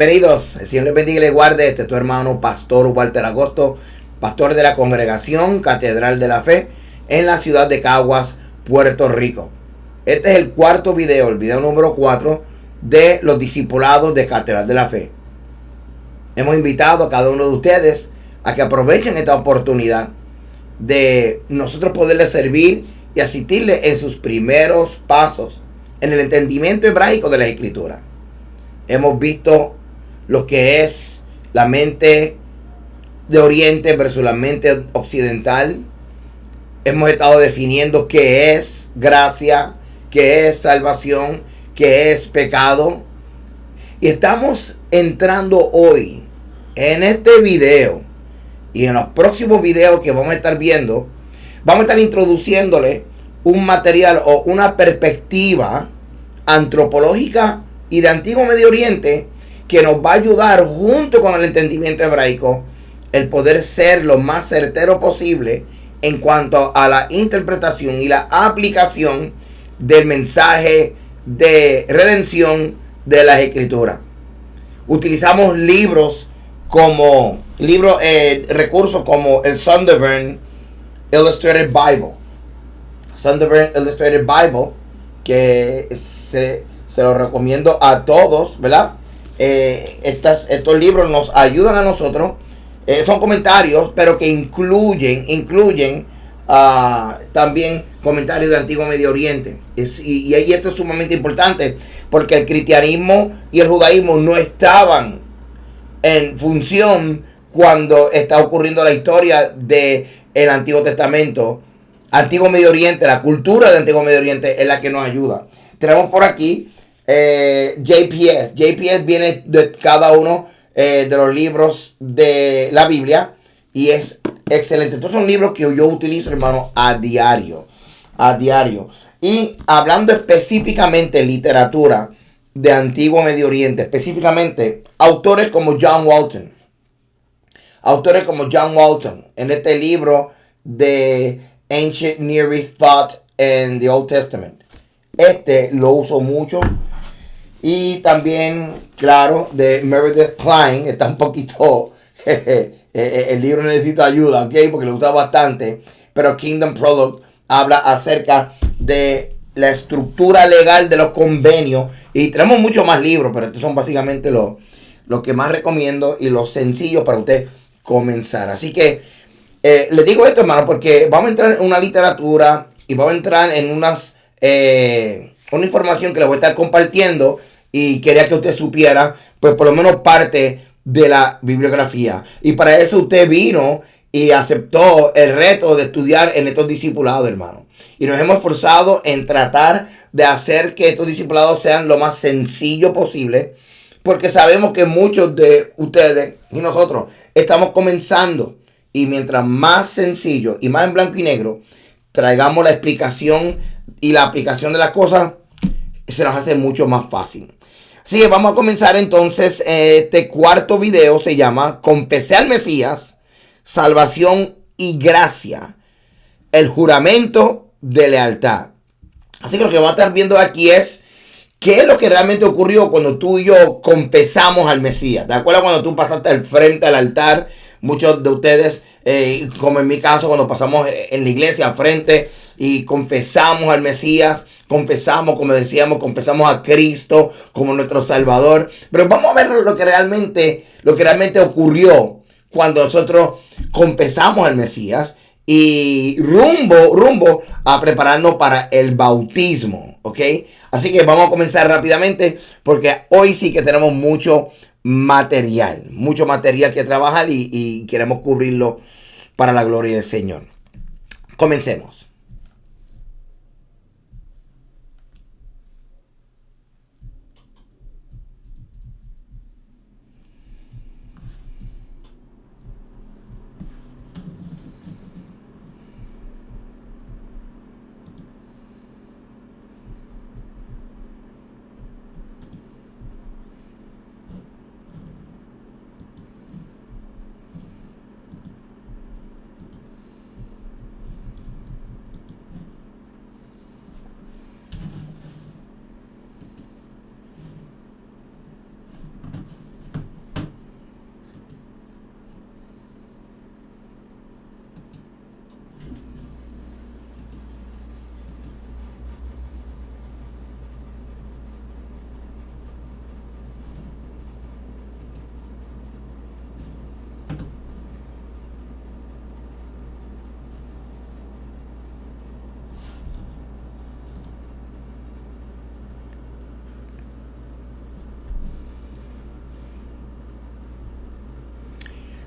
Bienvenidos, el Señor les bendiga y les guarde. Este es tu hermano Pastor Walter Agosto, pastor de la Congregación Catedral de la Fe en la ciudad de Caguas, Puerto Rico. Este es el cuarto video, el video número 4 de los discipulados de Catedral de la Fe. Hemos invitado a cada uno de ustedes a que aprovechen esta oportunidad de nosotros poderles servir y asistirle en sus primeros pasos en el entendimiento hebraico de la Escritura. Hemos visto lo que es la mente de Oriente versus la mente occidental. Hemos estado definiendo qué es gracia, qué es salvación, qué es pecado. Y estamos entrando hoy en este video y en los próximos videos que vamos a estar viendo, vamos a estar introduciéndole un material o una perspectiva antropológica y de Antiguo Medio Oriente que nos va a ayudar, junto con el entendimiento hebraico, el poder ser lo más certero posible en cuanto a la interpretación y la aplicación del mensaje de redención de las Escrituras. Utilizamos recursos como el Zondervan Illustrated Bible. Zondervan Illustrated Bible, que se lo recomiendo a todos, ¿verdad? Estos libros nos ayudan a nosotros. Son comentarios, pero que incluyen también comentarios de Antiguo Medio Oriente. Y ahí esto es sumamente importante, porque el cristianismo y el judaísmo no estaban en función cuando está ocurriendo la historia del Antiguo Testamento. Antiguo Medio Oriente, la cultura de Antiguo Medio Oriente es la que nos ayuda. Tenemos por aquí JPS. JPS viene de cada uno de los libros de la Biblia y es excelente. Estos son libros que yo utilizo, hermano, a diario. Y hablando específicamente de literatura de Antiguo Medio Oriente, específicamente autores como John Walton. En este libro de Ancient Near East Thought in the Old Testament. Lo uso mucho. Y también, claro, de Meredith Kline. Está un poquito... el libro necesita ayuda, ¿ok? Porque lo usa bastante. Pero Kingdom Prologue habla acerca de la estructura legal de los convenios. Y tenemos muchos más libros, pero estos son básicamente los que más recomiendo y los sencillos para usted comenzar. Así que les digo esto, hermano, porque vamos a entrar en una literatura y vamos a entrar en una información que les voy a estar compartiendo. Y quería que usted supiera, pues por lo menos parte de la bibliografía. Y para eso usted vino y aceptó el reto de estudiar en estos discipulados, hermano. Y nos hemos esforzado en tratar de hacer que estos discipulados sean lo más sencillo posible. Porque sabemos que muchos de ustedes y nosotros estamos comenzando. Y mientras más sencillo y más en blanco y negro traigamos la explicación y la aplicación de las cosas, se nos hace mucho más fácil. Así que vamos a comenzar entonces. Este cuarto video se llama Confesé al Mesías, Salvación y Gracia, el juramento de lealtad. Así que lo que vamos a estar viendo aquí es qué es lo que realmente ocurrió cuando tú y yo confesamos al Mesías. ¿Te acuerdas cuando tú pasaste al frente al altar? Muchos de ustedes, como en mi caso, cuando pasamos en la iglesia al frente y confesamos al Mesías, confesamos a Cristo como nuestro Salvador. Pero vamos a ver lo que realmente ocurrió cuando nosotros confesamos al Mesías y rumbo a prepararnos para el bautismo, ¿ok? Así que vamos a comenzar rápidamente porque hoy sí que tenemos mucho material que trabajar y queremos cubrirlo para la gloria del Señor. Comencemos.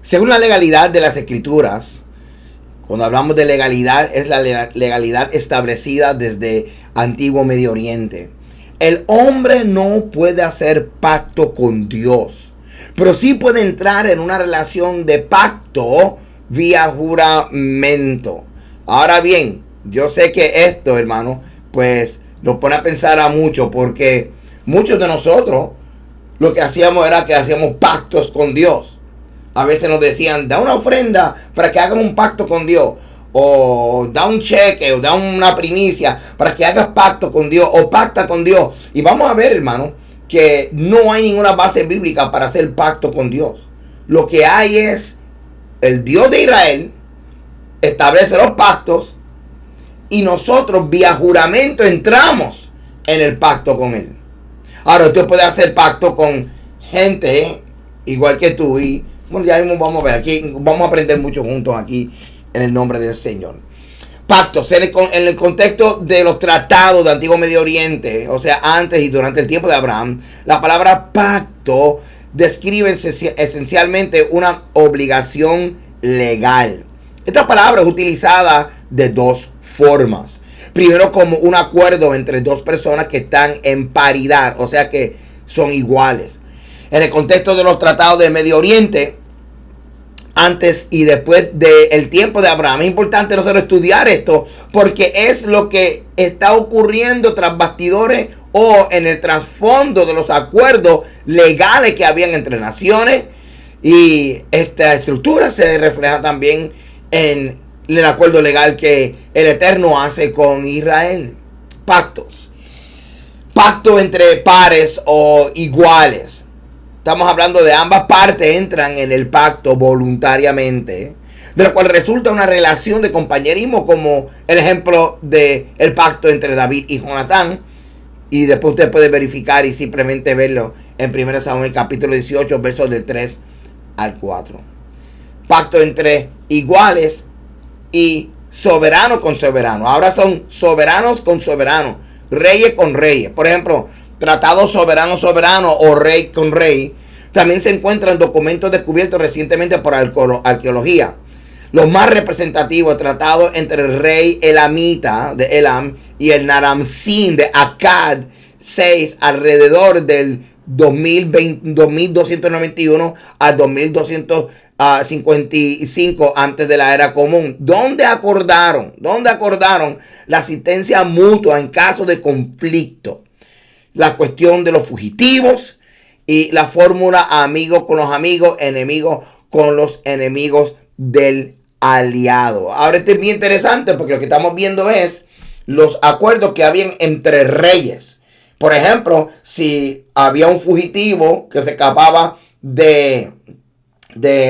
Según la legalidad de las escrituras, cuando hablamos de legalidad, es la legalidad establecida desde Antiguo Medio Oriente. El hombre no puede hacer pacto con Dios, pero sí puede entrar en una relación de pacto vía juramento. Ahora bien, yo sé que esto, hermano, pues nos pone a pensar a mucho, porque muchos de nosotros lo que hacíamos era que hacíamos pactos con Dios. A veces nos decían, da una ofrenda para que hagas un pacto con Dios. O da un cheque, o da una primicia para que hagas pacto con Dios, o pacta con Dios. Y vamos a ver, hermano, que no hay ninguna base bíblica para hacer pacto con Dios. Lo que hay es el Dios de Israel establece los pactos y nosotros vía juramento entramos en el pacto con Él. Ahora usted puede hacer pacto con gente igual que tú y bueno, ya mismo vamos a ver aquí, vamos a aprender mucho juntos aquí en el nombre del Señor. Pactos en el contexto de los tratados de Antiguo Medio Oriente, o sea, antes y durante el tiempo de Abraham, la palabra pacto describe esencialmente una obligación legal. Esta palabra es utilizada de dos formas. Primero, como un acuerdo entre dos personas que están en paridad, o sea que son iguales. En el contexto de los tratados de Medio Oriente, antes y después del tiempo de Abraham, es importante nosotros estudiar esto porque es lo que está ocurriendo tras bastidores o en el trasfondo de los acuerdos legales que habían entre naciones. Y esta estructura se refleja también en el acuerdo legal que el Eterno hace con Israel. Pactos. Pacto entre pares o iguales. Estamos hablando de ambas partes entran en el pacto voluntariamente, de lo cual resulta una relación de compañerismo, como el ejemplo del pacto entre David y Jonatán. Y después usted puede verificar y simplemente verlo en 1 Samuel capítulo 18, versos del 3 al 4. Pacto entre iguales y soberano con soberano. Ahora son soberanos con soberanos, reyes con reyes. Por ejemplo, tratado soberano o rey con rey. También se encuentran documentos descubiertos recientemente por arqueología. Los más representativos, tratados entre el rey elamita de Elam y el Naram-Sin de Akkad 6 alrededor del 2291 a 2255 antes de la era común, donde acordaron la asistencia mutua en caso de conflicto, la cuestión de los fugitivos y la fórmula amigos con los amigos, enemigos con los enemigos del aliado. Ahora esto es bien interesante porque lo que estamos viendo es los acuerdos que habían entre reyes. Por ejemplo, si había un fugitivo que se escapaba de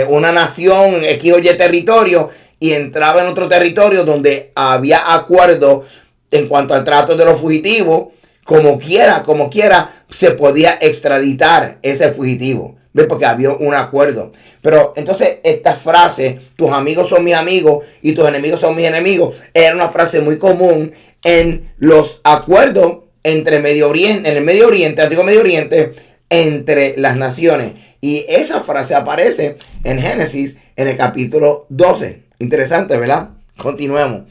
una nación X o Y territorio y entraba en otro territorio donde había acuerdo en cuanto al trato de los fugitivos, como quiera, se podía extraditar ese fugitivo. ¿Ves? Porque había un acuerdo. Pero entonces esta frase, tus amigos son mis amigos y tus enemigos son mis enemigos, era una frase muy común en los acuerdos entre Medio Oriente, en el Medio Oriente, Antiguo Medio Oriente, entre las naciones. Y esa frase aparece en Génesis en el capítulo 12. Interesante, ¿verdad? Continuemos.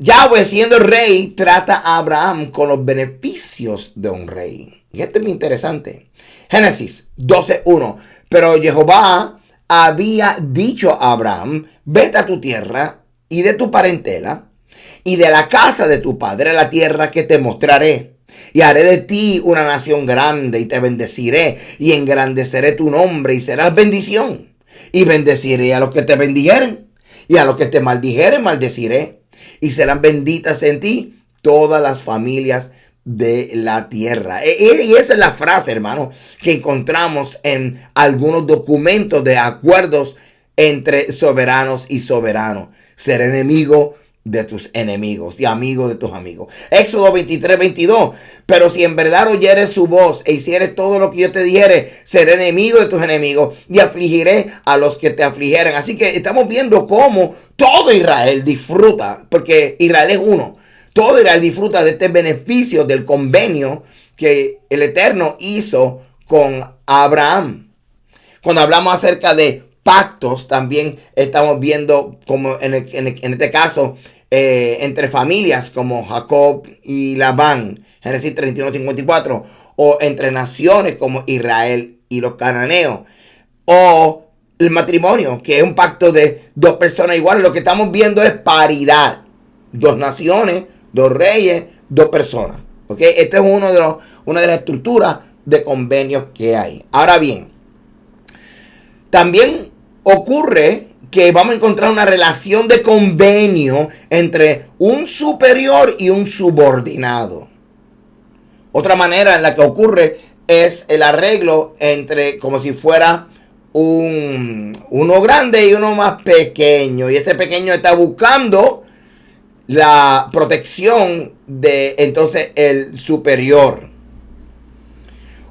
Yahweh, siendo el rey, trata a Abraham con los beneficios de un rey. Y esto es muy interesante. Génesis 12:1. Pero Jehová había dicho a Abraham, vete a tu tierra y de tu parentela y de la casa de tu padre a la tierra que te mostraré. Y haré de ti una nación grande y te bendeciré y engrandeceré tu nombre y serás bendición. Y bendeciré a los que te bendijeren y a los que te maldijeren maldeciré. Y serán benditas en ti todas las familias de la tierra. Y esa es la frase, hermano, que encontramos en algunos documentos de acuerdos entre soberanos y soberanos. Ser enemigo de tus enemigos y amigo de tus amigos. Éxodo 23:22. Pero si en verdad oyeres su voz e hicieres todo lo que yo te dijere, seré enemigo de tus enemigos y afligiré a los que te afligieren. Así que estamos viendo cómo todo Israel disfruta, porque Israel es uno. Todo Israel disfruta de este beneficio del convenio que el Eterno hizo con Abraham. Cuando hablamos acerca de pactos, también estamos viendo como en este caso, entre familias como Jacob y Labán, Génesis 31:54, o entre naciones como Israel y los cananeos, o el matrimonio, que es un pacto de dos personas iguales. Lo que estamos viendo es paridad. Dos naciones, dos reyes, dos personas. ¿Ok? Este es una de las estructuras de convenios que hay. Ahora bien, también ocurre que vamos a encontrar una relación de convenio entre un superior y un subordinado. Otra manera en la que ocurre es el arreglo entre, como si fuera uno grande y uno más pequeño. Y ese pequeño está buscando la protección de entonces el superior.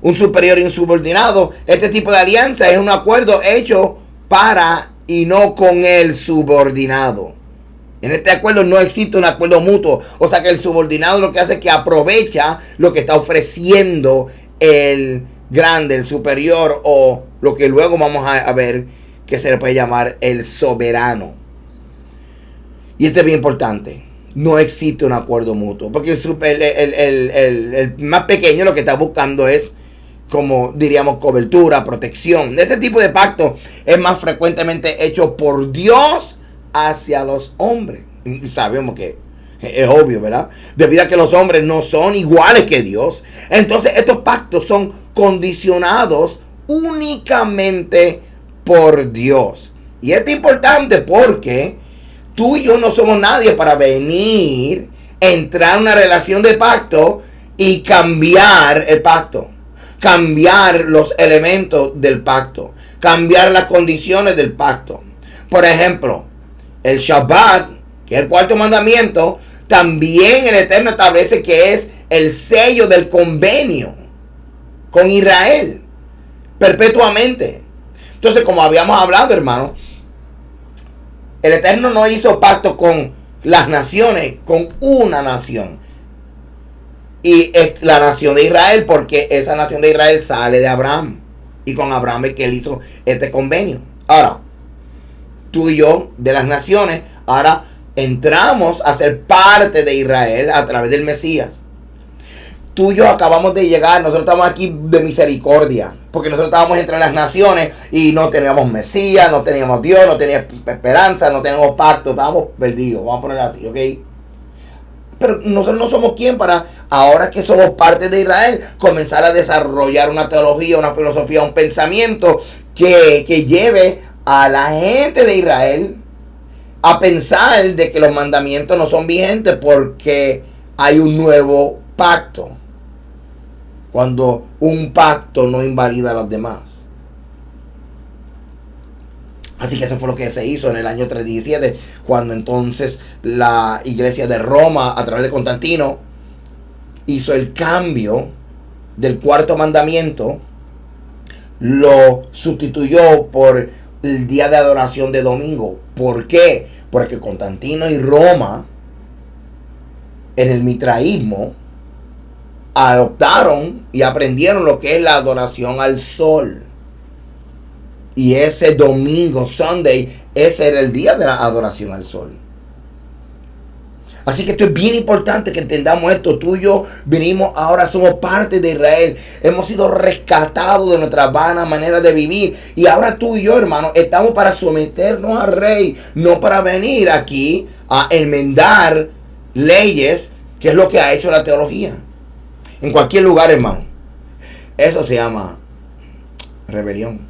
Un superior y un subordinado. Este tipo de alianza es un acuerdo hecho para y no con el subordinado. En este acuerdo no existe un acuerdo mutuo. O sea que el subordinado lo que hace es que aprovecha lo que está ofreciendo el grande, el superior, o lo que luego vamos a ver que se le puede llamar el soberano. Y esto es bien importante. No existe un acuerdo mutuo. Porque el más pequeño lo que está buscando es, como diríamos, cobertura, protección. Este tipo de pacto es más frecuentemente hecho por Dios hacia los hombres. Y sabemos que es obvio, ¿verdad? Debido a que los hombres no son iguales que Dios. Entonces estos pactos son condicionados únicamente por Dios. Y esto es importante porque tú y yo no somos nadie para venir, entrar en una relación de pacto y cambiar el pacto. Cambiar los elementos del pacto. Cambiar las condiciones del pacto. Por ejemplo, el Shabbat, que es el cuarto mandamiento, también el Eterno establece que es el sello del convenio con Israel, perpetuamente. Entonces, como habíamos hablado, hermano, el Eterno no hizo pacto con las naciones, con una nación. Y es la nación de Israel, porque esa nación de Israel sale de Abraham. Y con Abraham es que él hizo este convenio. Ahora, tú y yo, de las naciones, ahora entramos a ser parte de Israel a través del Mesías. Tú y yo acabamos de llegar, nosotros estamos aquí de misericordia, porque nosotros estábamos entre las naciones y no teníamos Mesías, no teníamos Dios, no teníamos esperanza, no teníamos pacto, estábamos perdidos, vamos a ponerlo así, ¿ok? Pero nosotros no somos quien para, ahora que somos parte de Israel, comenzar a desarrollar una teología, una filosofía, un pensamiento que lleve a la gente de Israel a pensar de que los mandamientos no son vigentes porque hay un nuevo pacto. Cuando un pacto no invalida a los demás. Así que eso fue lo que se hizo en el año 317, cuando entonces la iglesia de Roma, a través de Constantino, hizo el cambio del cuarto mandamiento, lo sustituyó por el día de adoración de domingo. ¿Por qué? Porque Constantino y Roma, en el mitraísmo, adoptaron y aprendieron lo que es la adoración al sol. Y ese domingo, Sunday, ese era el día de la adoración al sol. Así que esto es bien importante que entendamos esto. Tú y yo venimos ahora, somos parte de Israel. Hemos sido rescatados de nuestra vana manera de vivir. Y ahora tú y yo, hermano, estamos para someternos al rey. No para venir aquí a enmendar leyes, que es lo que ha hecho la teología. En cualquier lugar, hermano. Eso se llama rebelión.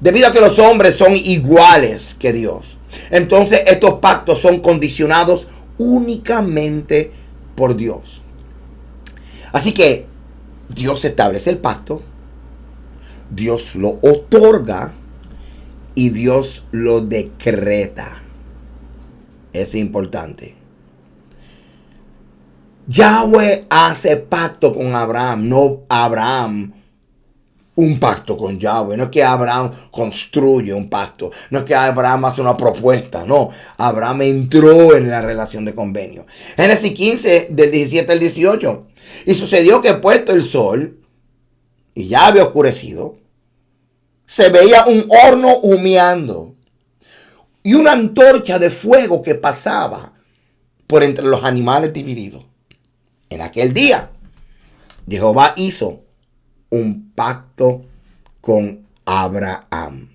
Debido a que los hombres son iguales que Dios, entonces estos pactos son condicionados únicamente por Dios. Así que Dios establece el pacto, Dios lo otorga y Dios lo decreta. Es importante. Yahweh hace pacto con Abraham, no Abraham un pacto con Yahweh. No es que Abraham construye un pacto, no es que Abraham hace una propuesta, no. Abraham entró en la relación de convenio. Génesis 15, del 17 al 18. Y sucedió que puesto el sol, y ya había oscurecido, se veía un horno humeando y una antorcha de fuego que pasaba por entre los animales divididos. En aquel día, Jehová hizo un pacto con Abraham.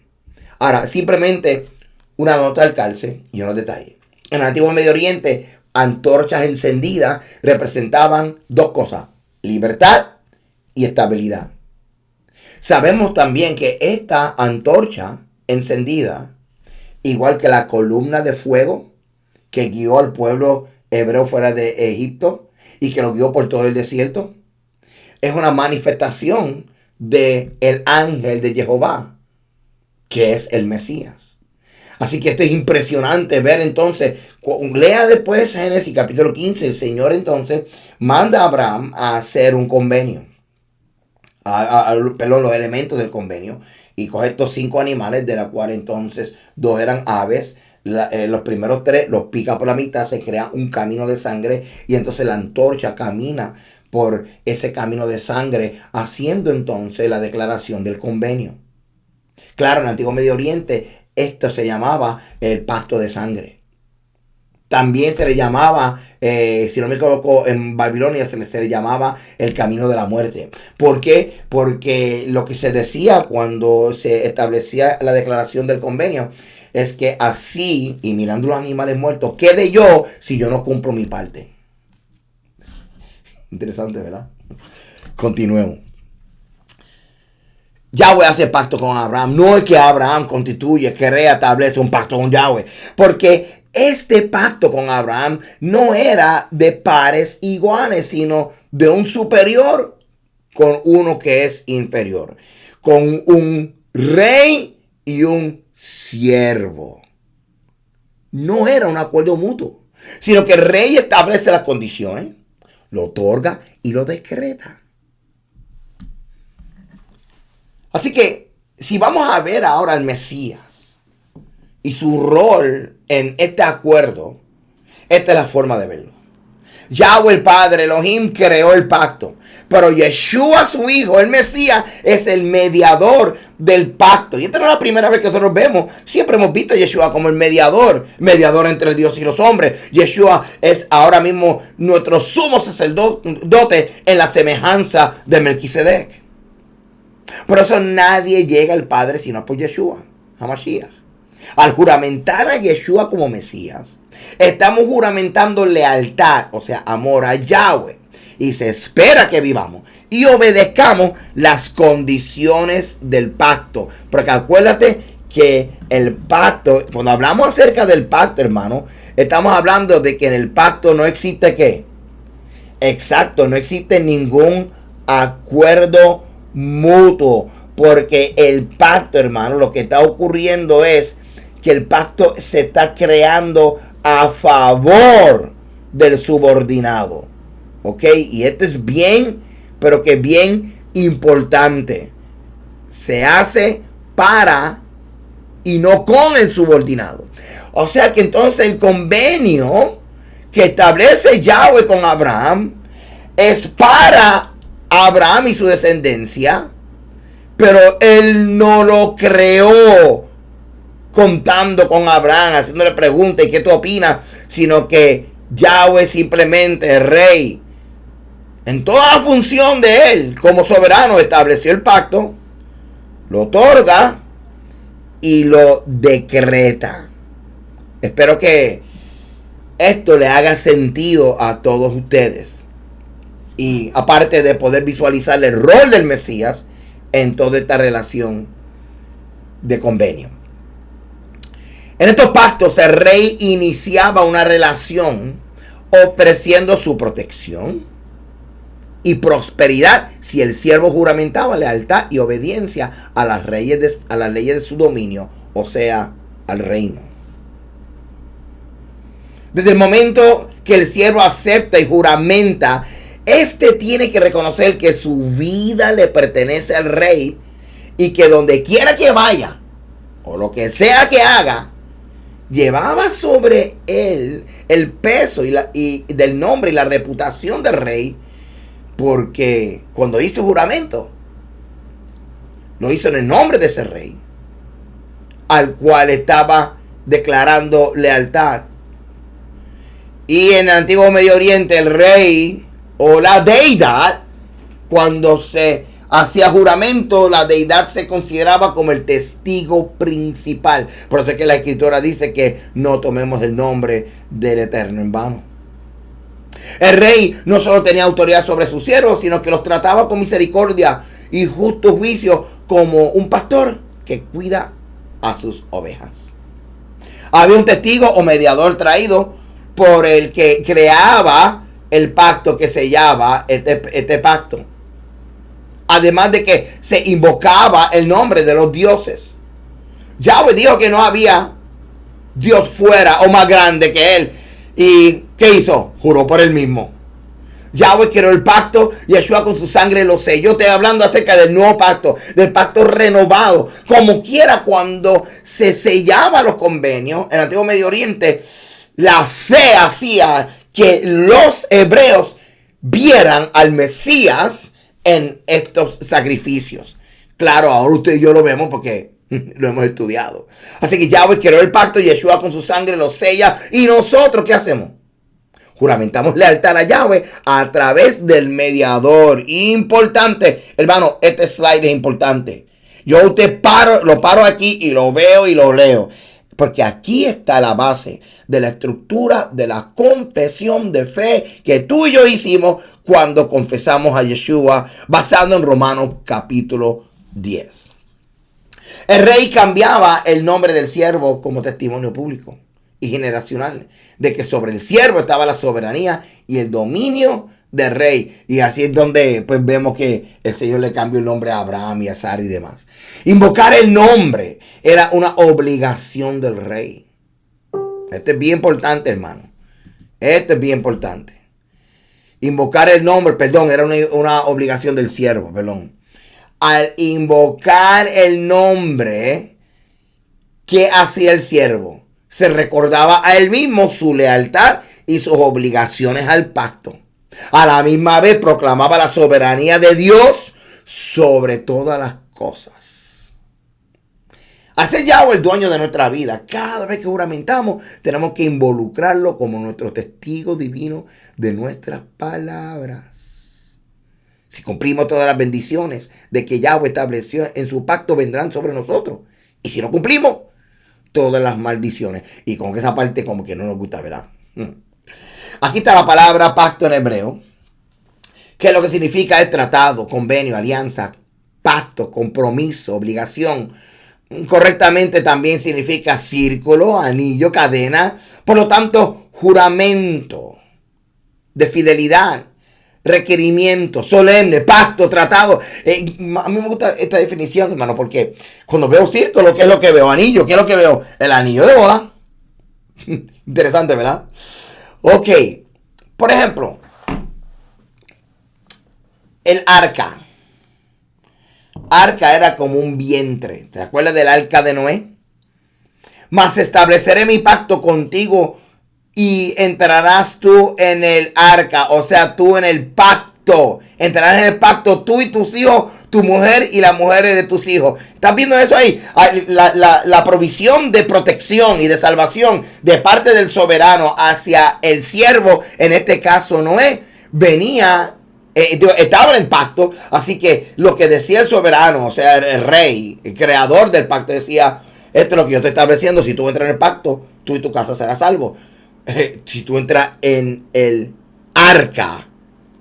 Ahora, simplemente una nota al calce y unos detalles. En el antiguo Medio Oriente, antorchas encendidas representaban dos cosas: libertad y estabilidad. Sabemos también que esta antorcha encendida, igual que la columna de fuego que guió al pueblo hebreo fuera de Egipto y que lo guió por todo el desierto, es una manifestación del ángel de Jehová, que es el Mesías. Así que esto es impresionante ver entonces. Lea después Génesis capítulo 15. El Señor entonces manda a Abraham a hacer un convenio. Los elementos del convenio. Y coge estos 5 animales, de los cuales entonces 2 eran aves. Los primeros 3 los pica por la mitad, se crea un camino de sangre. Y entonces la antorcha camina por ese camino de sangre, haciendo entonces la declaración del convenio. Claro, en el antiguo Medio Oriente esto se llamaba el pacto de sangre. También se le llamaba, si no me equivoco, en Babilonia se le llamaba el camino de la muerte. ¿Por qué? Porque lo que se decía cuando se establecía la declaración del convenio es que así, y mirando los animales muertos, quede yo si yo no cumplo mi parte. Interesante, ¿verdad? Continuemos. Yahweh hace pacto con Abraham. No es que Abraham constituye, crea, establece un pacto con Yahweh. Porque este pacto con Abraham no era de pares iguales, sino de un superior con uno que es inferior. Con un rey y un siervo. No era un acuerdo mutuo, sino que el rey establece las condiciones, lo otorga y lo decreta. Así que si vamos a ver ahora al Mesías y su rol en este acuerdo, esta es la forma de verlo. Yahweh el Padre, Elohim, creó el pacto, pero Yeshua, su Hijo, el Mesías, es el mediador del pacto. Y esta no es la primera vez que nosotros vemos. Siempre hemos visto a Yeshua como el mediador entre Dios y los hombres. Yeshua es ahora mismo nuestro sumo sacerdote en la semejanza de Melquisedec. Por eso nadie llega al Padre sino por Yeshua, HaMashiach. Al juramentar a Yeshua como Mesías, estamos juramentando lealtad, o sea, amor a Yahweh. Y se espera que vivamos y obedezcamos las condiciones del pacto. Porque acuérdate que el pacto, cuando hablamos acerca del pacto, hermano, estamos hablando de que en el pacto no existe ¿qué? Exacto, no existe ningún acuerdo mutuo, porque el pacto, hermano, lo que está ocurriendo es que el pacto se está creando a favor del subordinado, ¿ok? Y esto es bien, pero que bien importante. Se hace para y no con el subordinado. O sea que entonces el convenio que establece Yahweh con Abraham es para Abraham y su descendencia, pero él no lo creó contando con Abraham, haciéndole preguntas y qué tú opinas, sino que Yahweh simplemente, el rey, en toda la función de él como soberano, estableció el pacto, lo otorga y lo decreta. Espero que esto le haga sentido a todos ustedes. Y aparte de poder visualizar el rol del Mesías en toda esta relación de convenio. En estos pactos el rey iniciaba una relación ofreciendo su protección y prosperidad si el siervo juramentaba lealtad y obediencia a las leyes de su dominio, o sea, al reino. Desde el momento que el siervo acepta y juramenta, este tiene que reconocer que su vida le pertenece al rey y que donde quiera que vaya o lo que sea que haga, llevaba sobre él el peso y del nombre y la reputación del rey, porque cuando hizo juramento Lo hizo en el nombre de ese rey, al cual estaba declarando lealtad. Y en el antiguo Medio Oriente, el rey o la deidad, cuando se hacía juramento, la deidad se consideraba como el testigo principal. Por eso es que la escritura dice que no tomemos el nombre del Eterno en vano. El rey no solo tenía autoridad sobre sus siervos, sino que los trataba con misericordia y justo juicio, como un pastor que cuida a sus ovejas. Había un testigo o mediador traído por el que creaba el pacto que sellaba este pacto. Además de que se invocaba el nombre de los dioses. Yahweh dijo que no había Dios fuera o más grande que él. ¿Y qué hizo? Juró por él mismo. Yahweh creó el pacto, Yeshua con su sangre lo selló. Estoy hablando acerca del nuevo pacto, del pacto renovado. Como quiera, cuando se sellaba los convenios en el antiguo Medio Oriente, la fe hacía que los hebreos vieran al Mesías en estos sacrificios. Claro, ahora usted y yo lo vemos porque lo hemos estudiado. Así que Yahweh creó el pacto, Yeshua con su sangre lo sella. ¿Y nosotros qué hacemos? Juramentamos lealtad a Yahweh a través del mediador. Importante, hermano, este slide es importante. Yo lo paro aquí y lo veo y lo leo. Porque aquí está la base de la estructura de la confesión de fe que tú y yo hicimos cuando confesamos a Yeshua, basado en Romanos capítulo 10. El rey cambiaba el nombre del siervo como testimonio público y generacional de que sobre el siervo estaba la soberanía y el dominio del rey. Y así es donde pues vemos que el Señor le cambió el nombre a Abraham y a Sara y demás. Invocar el nombre era una obligación del rey. Esto es bien importante, hermano. Esto es bien importante. Invocar el nombre, era una obligación del siervo, Al invocar el nombre, ¿qué hacía el siervo? Se recordaba a él mismo su lealtad y sus obligaciones al pacto. A la misma vez proclamaba la soberanía de Dios sobre todas las cosas. Al ser Yahweh el dueño de nuestra vida, cada vez que juramentamos, tenemos que involucrarlo como nuestro testigo divino de nuestras palabras. Si cumplimos todas las bendiciones de que Yahweh estableció en su pacto, vendrán sobre nosotros. Y si no cumplimos, todas las maldiciones. Y con esa parte como que no nos gusta, ¿verdad? Aquí está la palabra pacto en hebreo, que lo que significa es tratado, convenio, alianza, pacto, compromiso, obligación. Correctamente también significa círculo, anillo, cadena. Por lo tanto, juramento de fidelidad, requerimiento, solemne, pacto, tratado. A mí me gusta esta definición, hermano, porque cuando veo círculo, ¿qué es lo que veo? Anillo, ¿qué es lo que veo? El anillo de boda. Interesante, ¿verdad? Ok, por ejemplo, el arca. Arca era como un vientre. ¿Te acuerdas del arca de Noé? Mas estableceré mi pacto contigo y entrarás tú en el arca. O sea, tú en el pacto. Entrarás en el pacto tú y tus hijos, tu mujer y las mujeres de tus hijos. ¿Estás viendo eso ahí? La provisión de protección y de salvación de parte del soberano hacia el siervo, en este caso Noé, venía, estaba en el pacto. Así que lo que decía el soberano, o sea, el rey, el creador del pacto, decía: esto es lo que yo estoy estableciendo. Si tú entras en el pacto, tú y tu casa serás salvo. Si tú entras en el arca,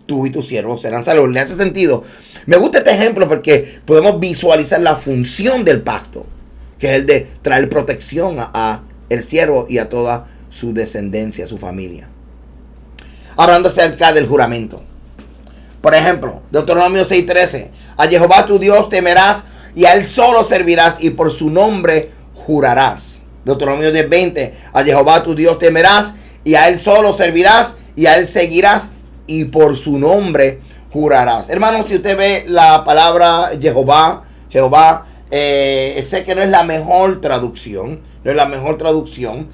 tú y tus siervos serán salvos. En ese sentido, me gusta este ejemplo porque podemos visualizar la función del pacto, que es el de traer protección a el siervo y a toda su descendencia, su familia. Hablando acerca del juramento. Por ejemplo, Deuteronomio 6:13. A Jehová tu Dios temerás y a él solo servirás y por su nombre jurarás. Deuteronomio 10:20. A Jehová tu Dios temerás y a él solo servirás y a él seguirás y por su nombre jurarás. Hermano, si usted ve la palabra Jehová, sé que no es la mejor traducción. No es la mejor traducción.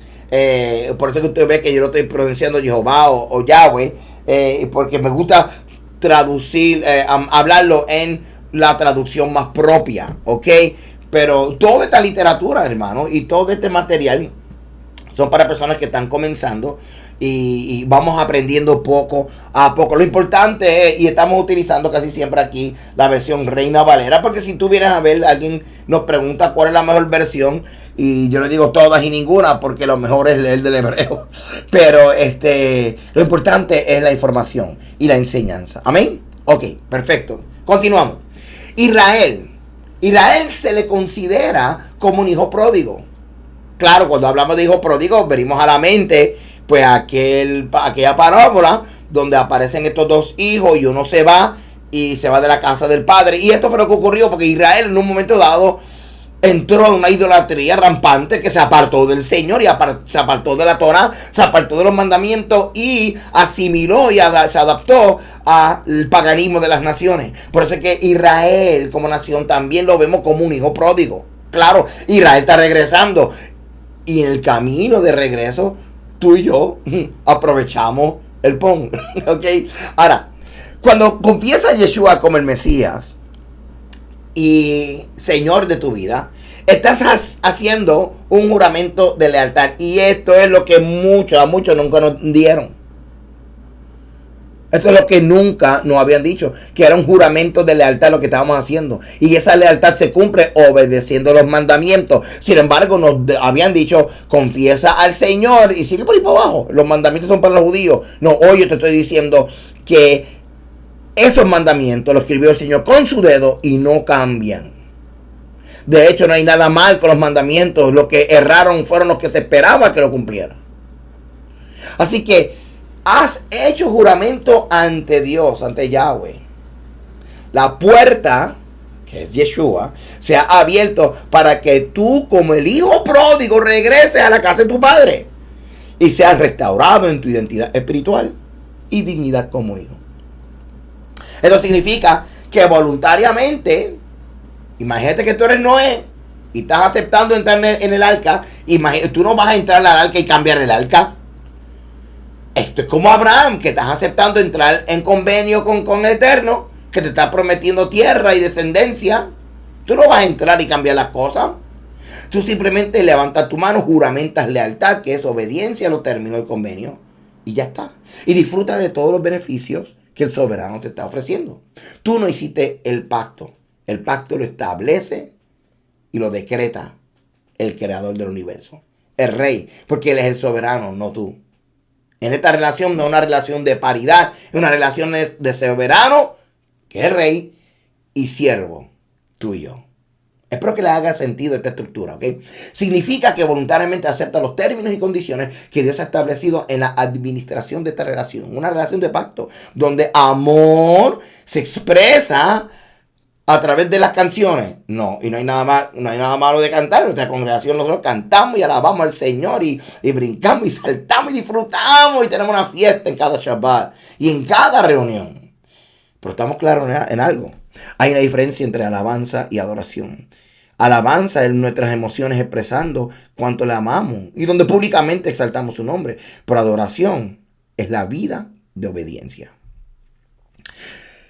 Por eso que usted ve que yo lo estoy pronunciando Jehová o Yahweh. Porque me gusta traducir, hablarlo en la traducción más propia, ¿ok? Pero toda esta literatura, hermano, y todo este material son para personas que están comenzando y vamos aprendiendo poco a poco. Lo importante es, y estamos utilizando casi siempre aquí la versión Reina Valera, porque si tú vienes a ver, alguien nos pregunta cuál es la mejor versión, y yo le digo todas y ninguna, porque lo mejor es leer del hebreo. Pero lo importante es la información y la enseñanza. ¿Amén? Ok, perfecto. Continuamos. Israel se le considera como un hijo pródigo. Claro, cuando hablamos de hijo pródigo, venimos a la mente pues aquella parábola donde aparecen estos dos hijos y uno se va de la casa del padre. Y esto fue lo que ocurrió porque Israel en un momento dado entró en una idolatría rampante, que se apartó del Señor y se apartó de la Torah, se apartó de los mandamientos y asimiló y se adaptó al paganismo de las naciones. Por eso es que Israel como nación también lo vemos como un hijo pródigo. Claro, Israel está regresando y en el camino de regreso tú y yo aprovechamos el pon. ¿Ok? Ahora, cuando confiesas a Yeshua como el Mesías y Señor de tu vida, estás haciendo un juramento de lealtad. Y esto es lo que a muchos nunca nos dieron. Esto es lo que nunca nos habían dicho, que era un juramento de lealtad lo que estábamos haciendo. Y esa lealtad se cumple obedeciendo los mandamientos. Sin embargo, nos habían dicho, confiesa al Señor y sigue por ahí para abajo. Los mandamientos son para los judíos. No, hoy yo te estoy diciendo que esos mandamientos los escribió el Señor con su dedo y no cambian. De hecho, no hay nada mal con los mandamientos. Los que erraron fueron los que se esperaba que lo cumplieran. Así que has hecho juramento ante Dios, ante Yahweh. La puerta, que es Yeshua, se ha abierto para que tú, como el hijo pródigo, regreses a la casa de tu padre y seas restaurado en tu identidad espiritual y dignidad como hijo. Eso significa que voluntariamente, imagínate que tú eres Noé y estás aceptando entrar en el arca. Tú no vas a entrar al arca y cambiar el arca. Esto es como Abraham, que estás aceptando entrar en convenio con el Eterno, que te está prometiendo tierra y descendencia. Tú no vas a entrar y cambiar las cosas. Tú simplemente levantas tu mano, juramentas lealtad, que es obediencia a los términos del convenio, y ya está. Y disfruta de todos los beneficios que el soberano te está ofreciendo. Tú no hiciste el pacto. El pacto lo establece y lo decreta el creador del universo, el rey, porque él es el soberano, no tú. En esta relación no es una relación de paridad, es una relación de soberano, que es rey, y siervo, tú y yo. Espero que le haga sentido esta estructura, ¿ok? Significa que voluntariamente acepta los términos y condiciones que Dios ha establecido en la administración de esta relación. Una relación de pacto, donde amor se expresa a través de las canciones. No, y no hay nada malo de cantar. En nuestra congregación nosotros cantamos y alabamos al Señor y brincamos y saltamos y disfrutamos y tenemos una fiesta en cada Shabbat y en cada reunión. Pero estamos claros en algo. Hay una diferencia entre alabanza y adoración. Alabanza es nuestras emociones expresando cuánto le amamos y donde públicamente exaltamos su nombre. Pero adoración es la vida de obediencia.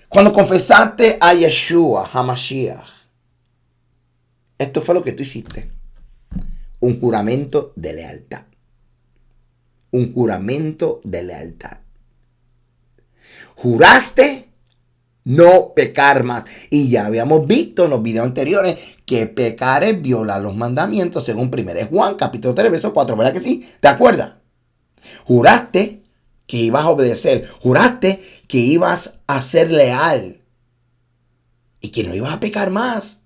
Cuando confesaste a Yeshua, HaMashiach, esto fue lo que tú hiciste. Un juramento de lealtad. Un juramento de lealtad. Juraste no pecar más. Y ya habíamos visto en los videos anteriores que pecar es violar los mandamientos según 1 Juan, capítulo 3, verso 4. ¿Verdad que sí? ¿Te acuerdas? Juraste que ibas a obedecer. Juraste que ibas a ser leal. Y que no ibas a pecar más.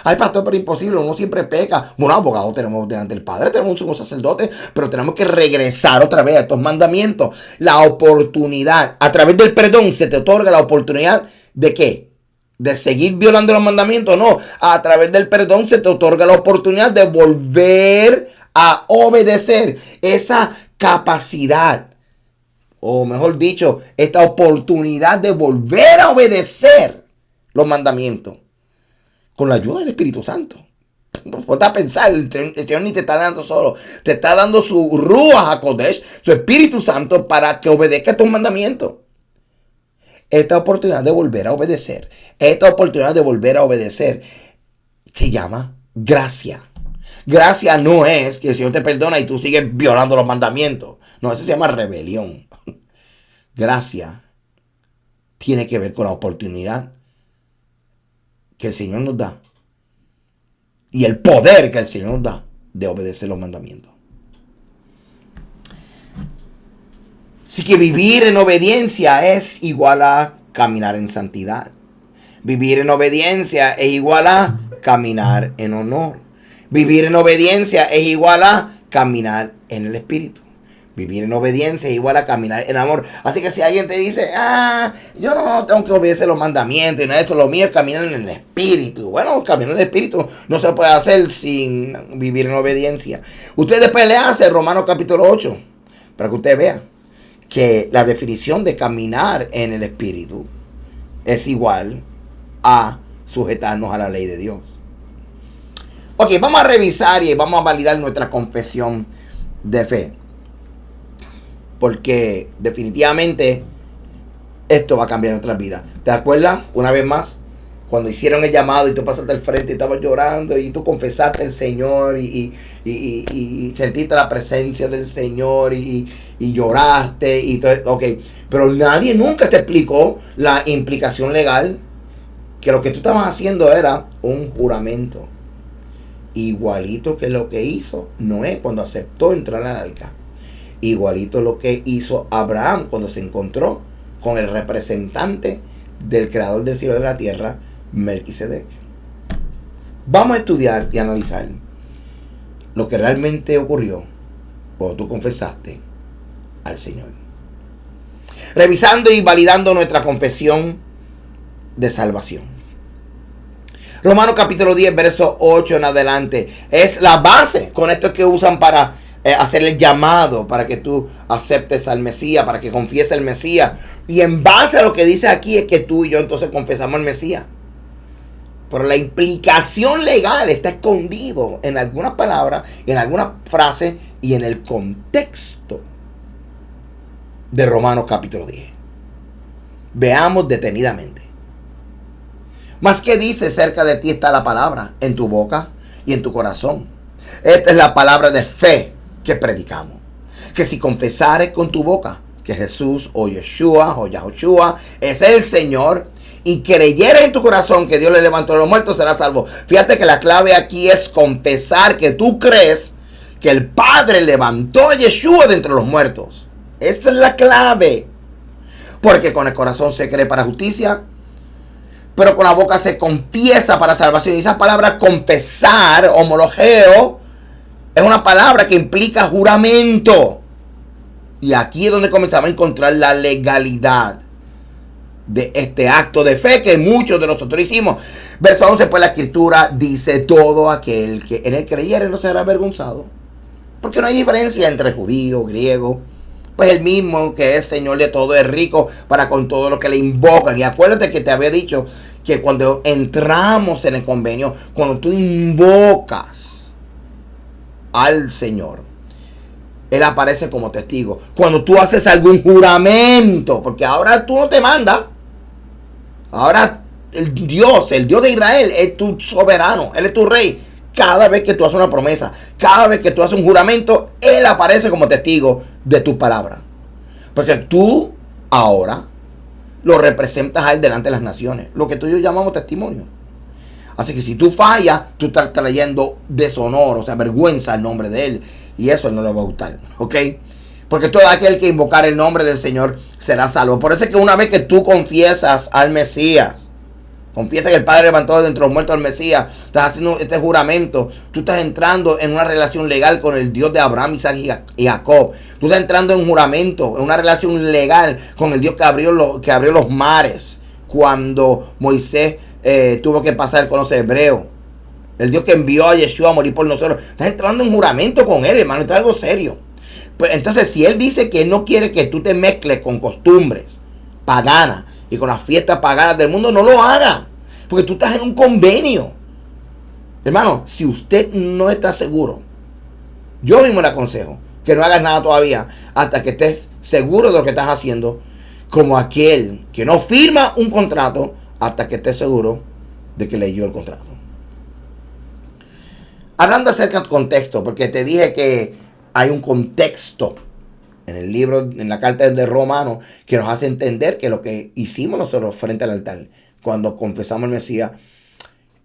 Ay, pastor, pero imposible, uno siempre peca. Bueno, abogado tenemos delante del Padre, tenemos un sumo sacerdote, pero tenemos que regresar otra vez a estos mandamientos. La oportunidad, a través del perdón se te otorga la oportunidad ¿de qué? ¿De seguir violando los mandamientos? No, a través del perdón se te otorga la oportunidad de volver a obedecer. Esa capacidad, o mejor dicho, esta oportunidad de volver a obedecer los mandamientos. Con la ayuda del Espíritu Santo. Ponte a pensar, el Señor ni te está dando solo. Te está dando su Ruach HaKodesh, su Espíritu Santo, para que obedezca estos mandamientos. esta oportunidad de volver a obedecer, esta oportunidad de volver a obedecer, se llama gracia. Gracia no es que el Señor te perdona y tú sigues violando los mandamientos. No, eso se llama rebelión. Gracia tiene que ver con la oportunidad que el Señor nos da y el poder que el Señor nos da de obedecer los mandamientos. Así que vivir en obediencia es igual a caminar en santidad. Vivir en obediencia es igual a caminar en honor. Vivir en obediencia es igual a caminar en el Espíritu. Vivir en obediencia es igual a caminar en amor. Así que si alguien te dice, yo no tengo que obedecer los mandamientos y nada de eso, lo mío es caminar en el Espíritu. Bueno, caminar en el Espíritu no se puede hacer sin vivir en obediencia. Usted después le hace Romanos capítulo 8, para que usted vea que la definición de caminar en el Espíritu es igual a sujetarnos a la ley de Dios. Ok, vamos a revisar y vamos a validar nuestra confesión de fe. Porque definitivamente esto va a cambiar nuestras vidas. ¿Te acuerdas? Una vez más, cuando hicieron el llamado y tú pasaste al frente y estabas llorando y tú confesaste al Señor y sentiste la presencia del Señor y lloraste y todo. Ok, pero nadie nunca te explicó la implicación legal, que lo que tú estabas haciendo era un juramento. Igualito que lo que hizo Noé cuando aceptó entrar al arca. Igualito lo que hizo Abraham cuando se encontró con el representante del creador del cielo y de la tierra, Melquisedec. Vamos a estudiar y analizar lo que realmente ocurrió cuando tú confesaste al Señor. Revisando y validando nuestra confesión de salvación. Romanos capítulo 10, verso 8 en adelante. Es la base. Con esto es que usan para hacer el llamado, para que tú aceptes al Mesías, para que confieses al Mesías. Y en base a lo que dice aquí es que tú y yo entonces confesamos al Mesías. Pero la implicación legal está escondido en algunas palabras, en algunas frases y en el contexto de Romanos capítulo 10. Veamos detenidamente. Mas ¿qué dice? Cerca de ti está la palabra, en tu boca y en tu corazón. Esta es la palabra de fe que predicamos. Que si confesares con tu boca que Jesús o Yeshua o Yahushua es el Señor y creyeres en tu corazón que Dios le levantó de los muertos, serás salvo. Fíjate que la clave aquí es confesar que tú crees que el Padre levantó a Yeshua de entre los muertos. Esa es la clave. Porque con el corazón se cree para justicia, pero con la boca se confiesa para salvación. Y esa palabra confesar, homologeo, es una palabra que implica juramento. Y aquí es donde comenzamos a encontrar la legalidad de este acto de fe que muchos de nosotros hicimos. Verso 11, pues la escritura dice: todo aquel que en él creyere no será avergonzado. Porque no hay diferencia entre judío, griego. Pues el mismo que es Señor de todo es rico para con todo lo que le invocan. Y acuérdate que te había dicho que cuando entramos en el convenio, cuando tú invocas al Señor, Él aparece como testigo. Cuando tú haces algún juramento, porque ahora tú no te mandas. Ahora el Dios de Israel es tu soberano. Él es tu rey. Cada vez que tú haces una promesa, cada vez que tú haces un juramento, Él aparece como testigo de tu palabra. Porque tú ahora lo representas a Él delante de las naciones. Lo que tú y yo llamamos testimonio. Así que si tú fallas, tú estás trayendo deshonor, o sea, vergüenza al nombre de Él. Y eso no le va a gustar, ¿ok? Porque todo aquel que invocar el nombre del Señor será salvo. Por eso es que una vez que tú confiesas al Mesías, confiesa que el Padre levantó de entre los muertos al Mesías, estás haciendo este juramento, tú estás entrando en una relación legal con el Dios de Abraham, Isaac y Jacob. Tú estás entrando en un juramento, en una relación legal con el Dios que abrió los mares cuando Moisés tuvo que pasar con los hebreos. El Dios que envió a Yeshua a morir por nosotros. Estás entrando en juramento con Él, hermano. Esto es algo serio. Pues entonces, si Él dice que Él no quiere que tú te mezcles con costumbres paganas y con las fiestas paganas del mundo, no lo haga. Porque tú estás en un convenio. Hermano, si usted no está seguro, yo mismo le aconsejo que no hagas nada todavía hasta que estés seguro de lo que estás haciendo. como aquel que no firma un contrato hasta que esté seguro de que leyó el contrato. Hablando acerca del contexto, porque te dije que hay un contexto en el libro, en la carta de Romanos, que nos hace entender que lo que hicimos nosotros frente al altar, cuando confesamos al Mesías,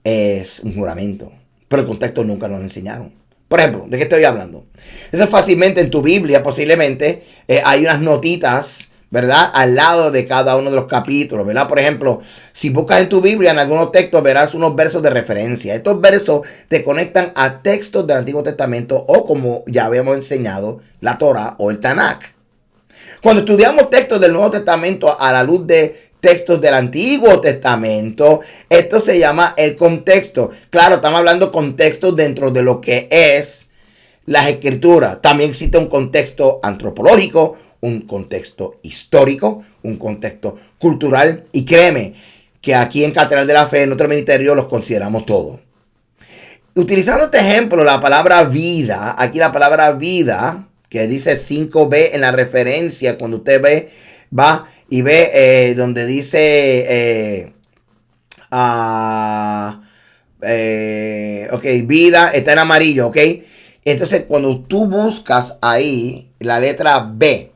es un juramento. Pero el contexto nunca nos lo enseñaron. Por ejemplo, ¿de qué estoy hablando? Eso fácilmente en tu Biblia, posiblemente, hay unas notitas, ¿verdad? Al lado de cada uno de los capítulos, ¿verdad? Por ejemplo, si buscas en tu Biblia, en algunos textos, verás unos versos de referencia. Estos versos te conectan a textos del Antiguo Testamento o, como ya habíamos enseñado, la Torah o el Tanakh. Cuando estudiamos textos del Nuevo Testamento a la luz de textos del Antiguo Testamento, esto se llama el contexto. Claro, estamos hablando contexto dentro de lo que es las Escrituras. También existe un contexto antropológico, un contexto histórico, un contexto cultural. Y créeme que aquí en Catedral de la Fe, en nuestro ministerio, los consideramos todos. Utilizando este ejemplo, la palabra vida, aquí la palabra vida, que dice 5b en la referencia, cuando usted va y ve donde dice ok, vida, está en amarillo, ok. Entonces cuando tú buscas ahí la letra B,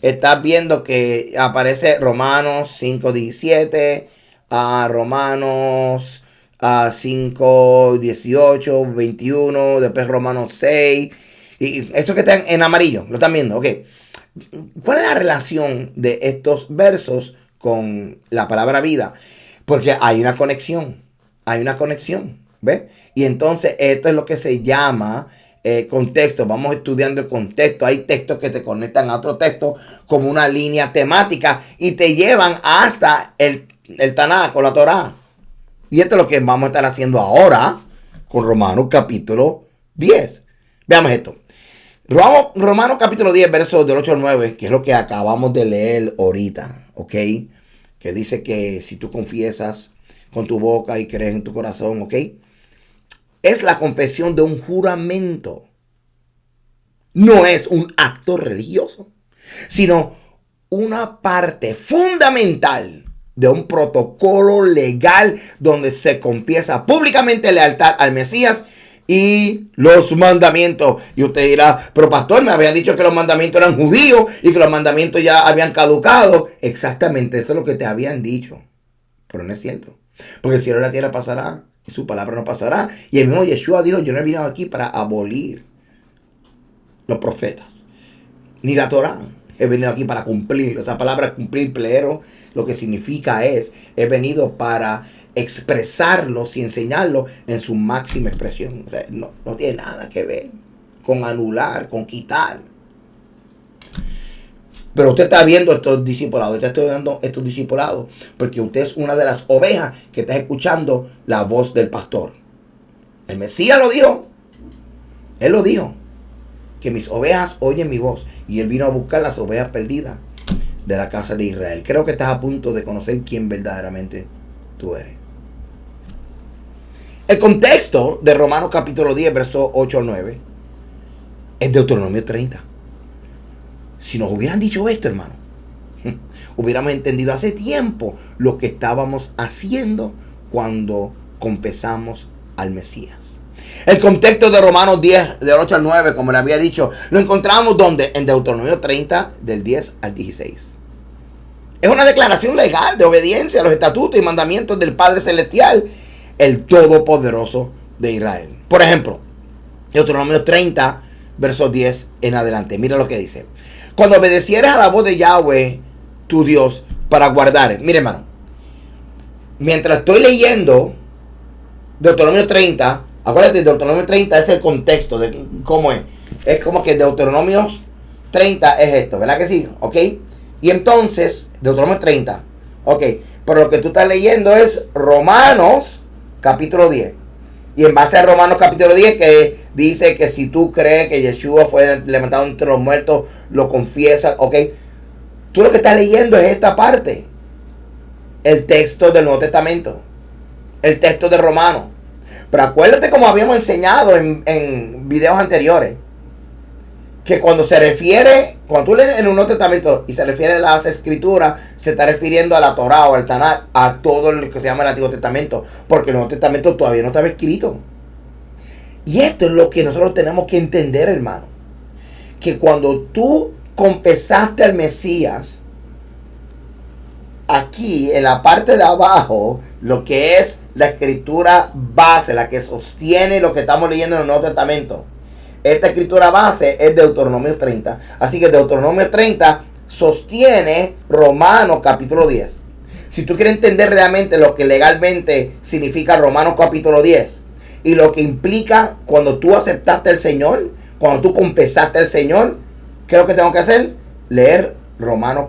estás viendo que aparece Romanos 5:17, Romanos 5:18, 21, después Romanos 6, y eso que está en amarillo, lo están viendo, ok. ¿Cuál es la relación de estos versos con la palabra vida? Porque hay una conexión, ¿ves? Y entonces esto es lo que se llama contexto. Vamos estudiando el contexto. Hay textos que te conectan a otro texto como una línea temática y te llevan hasta el Tanakh o la Torah. Y esto es lo que vamos a estar haciendo ahora con Romanos capítulo 10. Veamos esto. Romanos capítulo 10, versos del 8 al 9, que es lo que acabamos de leer ahorita, ¿ok? Que dice que si tú confiesas con tu boca y crees en tu corazón, ¿ok? Es la confesión de un juramento. No es un acto religioso, sino una parte fundamental de un protocolo legal donde se confiesa públicamente lealtad al Mesías y los mandamientos. Y usted dirá, pero pastor, me habían dicho que los mandamientos eran judíos y que los mandamientos ya habían caducado. Exactamente, eso es lo que te habían dicho. Pero no es cierto. Porque el cielo y la tierra pasará y su palabra no pasará. Y el mismo Yeshua dijo, yo no he venido aquí para abolir los profetas, ni la Torah. He venido aquí para cumplir. Esa palabra cumplir, plero, lo que significa he venido para expresarlos y enseñarlos en su máxima expresión. O sea, no tiene nada que ver con anular, con quitar. Pero usted está viendo estos discipulados, usted está viendo estos discipulados, porque usted es una de las ovejas que está escuchando la voz del pastor. El Mesías lo dijo. Él lo dijo. Que mis ovejas oyen mi voz. Y él vino a buscar las ovejas perdidas de la casa de Israel. Creo que estás a punto de conocer quién verdaderamente tú eres. El contexto de Romanos capítulo 10, versos 8 al 9, es Deuteronomio 30. Si nos hubieran dicho esto, hermano, hubiéramos entendido hace tiempo lo que estábamos haciendo cuando confesamos al Mesías. El contexto de Romanos 10, del 8 al 9, como le había dicho, lo encontramos donde en Deuteronomio 30, del 10 al 16. Es una declaración legal de obediencia a los estatutos y mandamientos del Padre Celestial, el Todopoderoso de Israel. Por ejemplo, Deuteronomio 30, versos 10 en adelante. Mira lo que dice. Cuando obedecieres a la voz de Yahweh, tu Dios, para guardar. Mire, hermano, mientras estoy leyendo Deuteronomio 30, acuérdate, Deuteronomio 30 es el contexto de cómo es. Es como que Deuteronomio 30 es esto, ¿verdad que sí? ¿Ok? Y entonces, Deuteronomio 30, ok, pero lo que tú estás leyendo es Romanos capítulo 10. Y en base a Romanos capítulo 10, que dice que si tú crees que Yeshua fue levantado entre los muertos, lo confiesas, ok. Tú lo que estás leyendo es esta parte. El texto del Nuevo Testamento. El texto de Romanos. Pero acuérdate, como habíamos enseñado en videos anteriores, que cuando tú lees en el Nuevo Testamento y se refiere a las escrituras, se está refiriendo a la Torá o al Tanakh, a todo lo que se llama el Antiguo Testamento, porque el Nuevo Testamento todavía no estaba escrito. Y esto es lo que nosotros tenemos que entender, hermano, que cuando tú confesaste al Mesías, aquí en la parte de abajo, lo que es la escritura base, la que sostiene lo que estamos leyendo en el Nuevo Testamento, esta escritura base es Deuteronomio 30. Así que Deuteronomio 30 sostiene Romanos capítulo 10. Si tú quieres entender realmente lo que legalmente significa Romanos capítulo 10 y lo que implica cuando tú aceptaste al Señor, cuando tú confesaste al Señor, ¿qué es lo que tengo que hacer? Leer Deuteronomio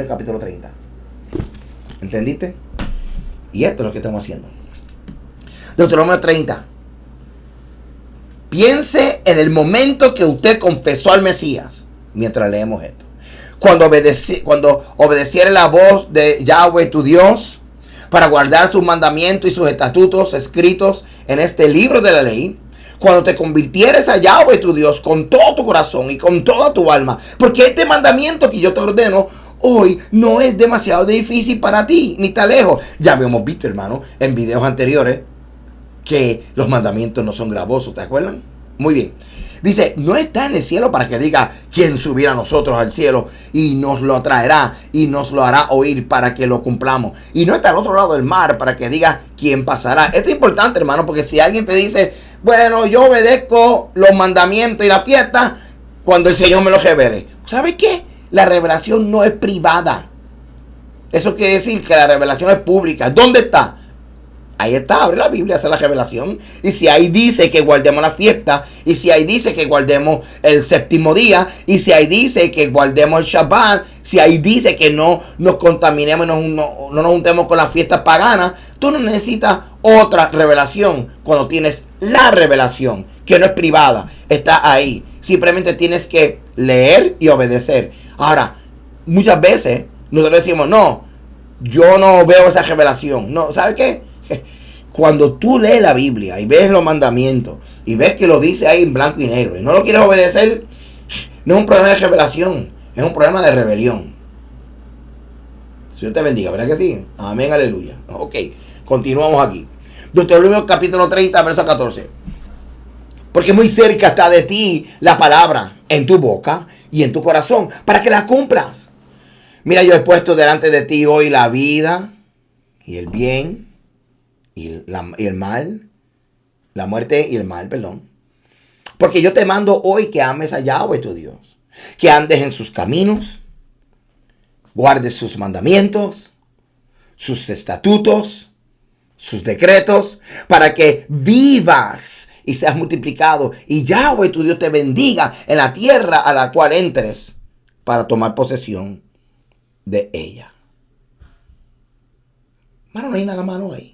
capítulo 30. ¿Entendiste? Y esto es lo que estamos haciendo. Deuteronomio 30. Piense en el momento que usted confesó al Mesías, mientras leemos esto. Cuando obedeciere la voz de Yahweh tu Dios, para guardar sus mandamientos y sus estatutos escritos en este libro de la ley, cuando te convirtieres a Yahweh tu Dios con todo tu corazón y con toda tu alma, porque este mandamiento que yo te ordeno hoy no es demasiado difícil para ti, ni está lejos. Ya habíamos visto, hermano, en videos anteriores, que los mandamientos no son gravosos, ¿te acuerdan? Muy bien. Dice, no está en el cielo para que diga quién subirá a nosotros al cielo y nos lo traerá y nos lo hará oír para que lo cumplamos. Y no está al otro lado del mar para que diga quién pasará. Esto es importante, hermano, porque si alguien te dice, bueno, yo obedezco los mandamientos y la fiesta cuando el Señor me los revele. ¿Sabes qué? La revelación no es privada. Eso quiere decir que la revelación es pública. ¿Dónde está? Ahí está, abre la Biblia, hace la revelación. Y si ahí dice que guardemos la fiesta, y si ahí dice que guardemos el séptimo día, y si ahí dice que guardemos el Shabbat, si ahí dice que no nos contaminemos, no nos juntemos con las fiestas paganas, tú no necesitas otra revelación cuando tienes la revelación, que no es privada, está ahí. Simplemente tienes que leer y obedecer. Ahora, muchas veces nosotros decimos, no, yo no veo esa revelación. No, ¿sabes qué? Cuando tú lees la Biblia y ves los mandamientos y ves que lo dice ahí en blanco y negro y no lo quieres obedecer, no es un problema de revelación, es un problema de rebelión. Dios te bendiga, ¿verdad que sí? Amén, aleluya. Ok, continuamos aquí. Deuteronomio capítulo 30, verso 14. Porque muy cerca está de ti la palabra en tu boca y en tu corazón, para que la cumplas. Mira, yo he puesto delante de ti hoy la vida y el bien y el mal, la muerte y el mal, perdón. Porque yo te mando hoy que ames a Yahweh tu Dios, que andes en sus caminos, guardes sus mandamientos, sus estatutos, sus decretos, para que vivas y seas multiplicado, y Yahweh tu Dios te bendiga en la tierra a la cual entres para tomar posesión de ella. Mano, no hay nada malo ahí.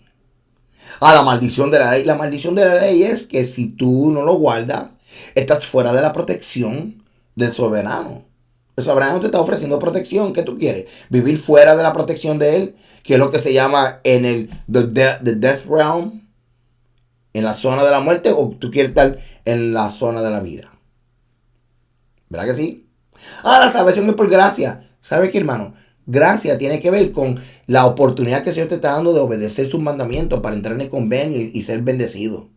La maldición de la ley. La maldición de la ley es que si tú no lo guardas, estás fuera de la protección del soberano. El soberano te está ofreciendo protección. ¿Qué tú quieres? ¿Vivir fuera de la protección de él? Que es lo que se llama en el the death realm, en la zona de la muerte, o tú quieres estar en la zona de la vida. ¿Verdad que sí? La salvación es por gracia. ¿Sabe qué, hermano? Gracia tiene que ver con la oportunidad que el Señor te está dando de obedecer sus mandamientos para entrar en el convenio y ser bendecido.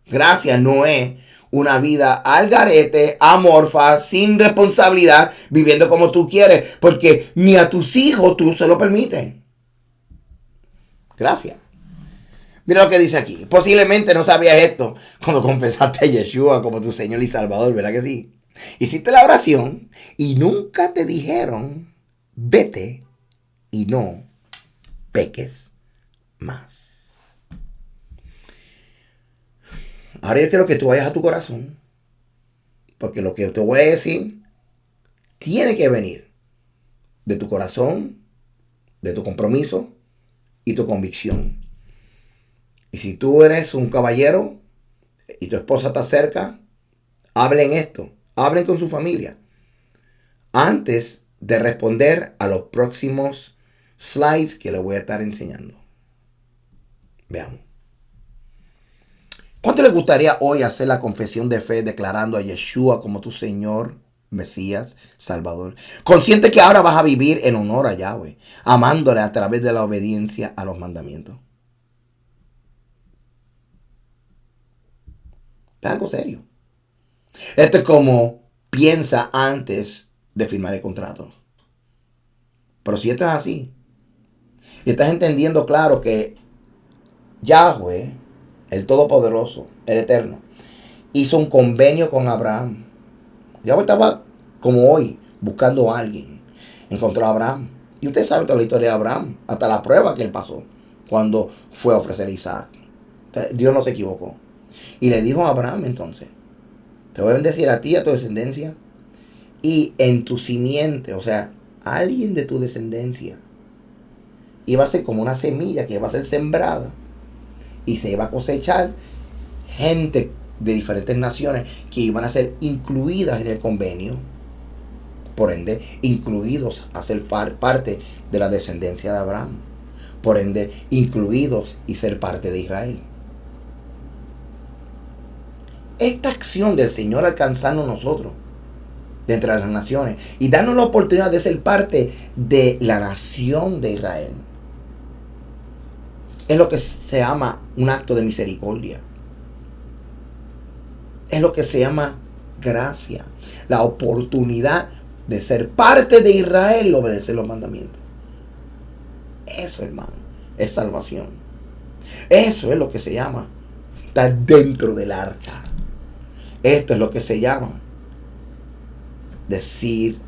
Gracia no es una vida al garete, amorfa, sin responsabilidad, viviendo como tú quieres, porque ni a tus hijos tú se lo permites. Gracias. Mira lo que dice aquí. Posiblemente no sabías esto cuando confesaste a Yeshua como tu Señor y Salvador, ¿verdad que sí? Hiciste la oración y nunca te dijeron, vete y no peques más. Ahora yo quiero que tú vayas a tu corazón, porque lo que te voy a decir tiene que venir de tu corazón, de tu compromiso y tu convicción. Y si tú eres un caballero y tu esposa está cerca, hablen esto, hablen con su familia antes de responder a los próximos slides que les voy a estar enseñando. Veamos. ¿Cuánto le gustaría hoy hacer la confesión de fe declarando a Yeshua como tu Señor, Mesías, Salvador? Consciente que ahora vas a vivir en honor a Yahweh, amándole a través de la obediencia a los mandamientos. Es algo serio. Esto es como piensa antes de firmar el contrato. Pero si esto es así, y estás entendiendo claro que Yahweh, el Todopoderoso, el Eterno, hizo un convenio con Abraham. Yahweh estaba como hoy buscando a alguien. Encontró a Abraham. Y usted sabe toda la historia de Abraham, hasta la prueba que él pasó cuando fue a ofrecer a Isaac. Dios no se equivocó. Y le dijo a Abraham entonces, te voy a bendecir a ti y a tu descendencia, y en tu simiente, o sea, alguien de tu descendencia, iba a ser como una semilla que iba a ser sembrada y se iba a cosechar gente de diferentes naciones que iban a ser incluidas en el convenio, por ende, incluidos a ser parte de la descendencia de Abraham, por ende, incluidos y ser parte de Israel. Esta acción del Señor alcanzarnos nosotros de entre las naciones y darnos la oportunidad de ser parte de la nación de Israel es lo que se llama un acto de misericordia. Es lo que se llama gracia. La oportunidad de ser parte de Israel y obedecer los mandamientos. Eso, hermano, es salvación. Eso es lo que se llama estar dentro del arca. Esto es lo que se llama decir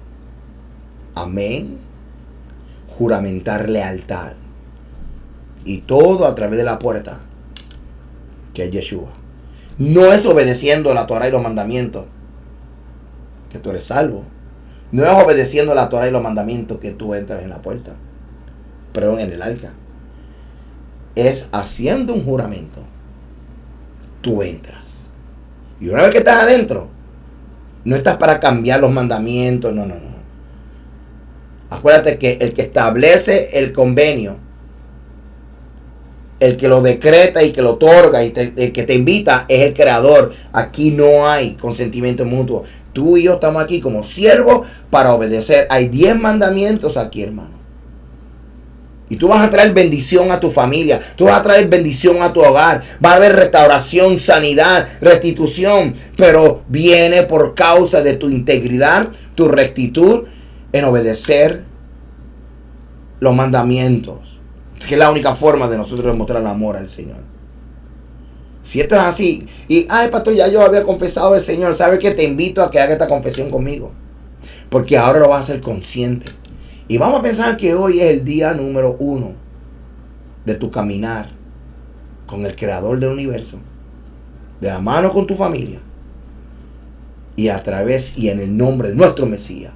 amén, juramentar lealtad. Y todo a través de la puerta, que es Yeshua. No es obedeciendo la Torah y los mandamientos que tú eres salvo. No es obedeciendo la Torah y los mandamientos que tú entras en la puerta. Perdón, en el arca. Es haciendo un juramento. Tú entras. Y una vez que estás adentro, no estás para cambiar los mandamientos. No. Acuérdate que el que establece el convenio, el que lo decreta y que lo otorga y el que te invita es el creador. Aquí no hay consentimiento mutuo. Tú y yo estamos aquí como siervos para obedecer. Hay 10 mandamientos aquí, hermano. Y tú vas a traer bendición a tu familia. Tú vas a traer bendición a tu hogar. Va a haber restauración, sanidad, restitución. Pero viene por causa de tu integridad, tu rectitud en obedecer los mandamientos. Que es la única forma de nosotros demostrar el amor al Señor. Si esto es así, y pastor, ya yo había confesado al Señor, ¿sabe qué? Te invito a que haga esta confesión conmigo. Porque ahora lo vas a hacer consciente. Y vamos a pensar que hoy es el día número 1 de tu caminar con el Creador del universo, de la mano con tu familia, y a través y en el nombre de nuestro Mesías,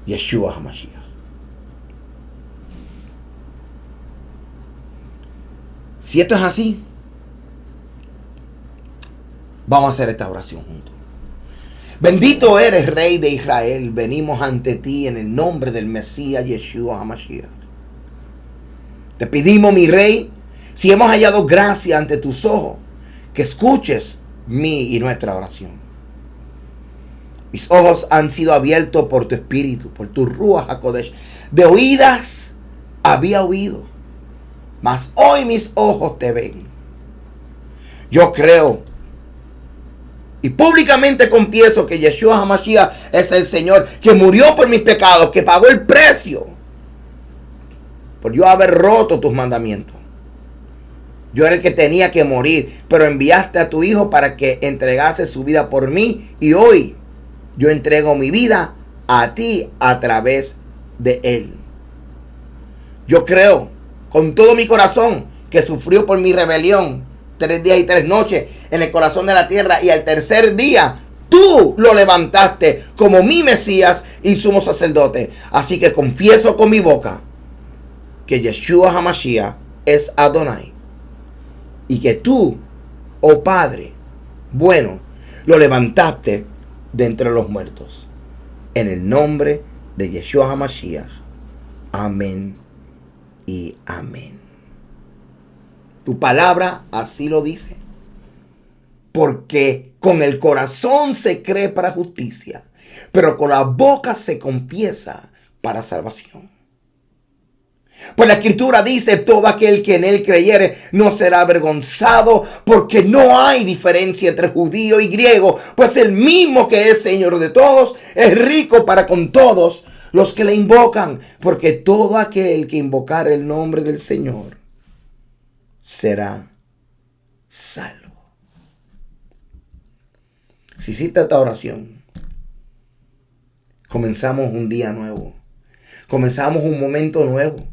Yeshua HaMashiach. Si esto es así, vamos a hacer esta oración juntos. Bendito eres, Rey de Israel. Venimos ante ti en el nombre del Mesías Yeshua HaMashiach. Te pedimos, mi Rey, si hemos hallado gracia ante tus ojos, que escuches mi y nuestra oración. Mis ojos han sido abiertos por tu espíritu, por tu Ruach HaKodesh. De oídas había oído, mas hoy mis ojos te ven. Yo creo y públicamente confieso que Yeshua HaMashiach es el Señor, que murió por mis pecados, que pagó el precio por yo haber roto tus mandamientos. Yo era el que tenía que morir, pero enviaste a tu Hijo para que entregase su vida por mí, y hoy yo entrego mi vida a ti a través de Él. Yo creo con todo mi corazón que sufrió por mi rebelión 3 días y 3 noches en el corazón de la tierra, y al tercer día tú lo levantaste como mi Mesías y sumo sacerdote. Así que confieso con mi boca que Yeshua HaMashiach es Adonai, y que tú, oh Padre bueno, lo levantaste de entre los muertos. En el nombre de Yeshua HaMashiach. Amén y amén. Tu palabra así lo dice. Porque con el corazón se cree para justicia, pero con la boca se confiesa para salvación. Pues la escritura dice, todo aquel que en él creyere no será avergonzado, porque no hay diferencia entre judío y griego, pues el mismo que es Señor de todos es rico para con todos los que le invocan, porque todo aquel que invocare el nombre del Señor será salvo. Si hiciste esta oración, comenzamos un día nuevo, comenzamos un momento nuevo.